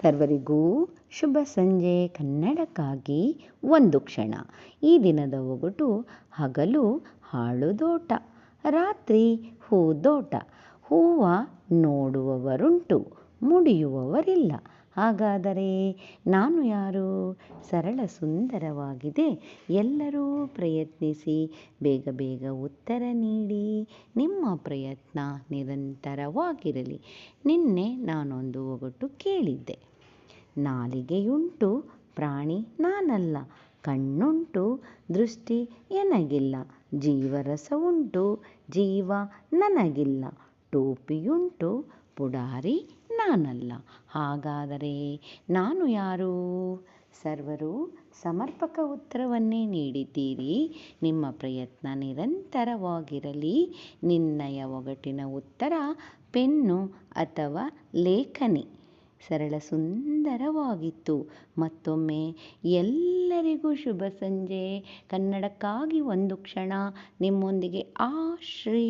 ಸರ್ವರಿಗೂ ಶುಭ ಸಂಜೆ. ಕನ್ನಡಕ್ಕಾಗಿ ಒಂದು ಕ್ಷಣ. ಈ ದಿನದ ಒಗಟು: ಹಗಲು ಹಾಳುದೋಟ, ರಾತ್ರಿ ಹೂದೋಟ. ಹೂವ ನೋಡುವವರುಂಟು, ಮುಡಿಯುವವರಿಲ್ಲ. ಹಾಗಾದರೆ ನಾನು ಯಾರು? ಸರಳ ಸುಂದರವಾಗಿದೆ. ಎಲ್ಲರೂ ಪ್ರಯತ್ನಿಸಿ, ಬೇಗ ಬೇಗ ಉತ್ತರ ನೀಡಿ. ನಿಮ್ಮ ಪ್ರಯತ್ನ ನಿರಂತರವಾಗಿರಲಿ. ನಿನ್ನೆ ನಾನೊಂದು ಒಗಟು ಕೇಳಿದ್ದೆ. ನಾಲಿಗೆಯುಂಟು, ಪ್ರಾಣಿ ನಾನಲ್ಲ. ಕಣ್ಣುಂಟು, ದೃಷ್ಟಿ ಎನಗಿಲ್ಲ. ಜೀವರಸ ಉಂಟು, ಜೀವ ನನಗಿಲ್ಲ. ಟೋಪಿಯುಂಟು, ಪುಡಾರಿ ನಾನಲ್ಲ. ಹಾಗಾದರೆ ನಾನು ಯಾರು? ಸರ್ವರು ಸಮರ್ಪಕ ಉತ್ತರವನ್ನೇ ನೀಡಿದ್ದೀರಿ. ನಿಮ್ಮ ಪ್ರಯತ್ನ ನಿರಂತರವಾಗಿರಲಿ. ನಿನ್ನೆಯ ಒಗಟಿನ ಉತ್ತರ ಪೆನ್ನು ಅಥವಾ ಲೇಖನಿ. ಸರಳ ಸುಂದರವಾಗಿತ್ತು. ಮತ್ತೊಮ್ಮೆ ಎಲ್ಲರಿಗೂ ಶುಭ ಸಂಜೆ. ಕನ್ನಡಕ್ಕಾಗಿ ಒಂದು ಕ್ಷಣ. ನಿಮ್ಮೊಂದಿಗೆ ಆಶ್ರೀ.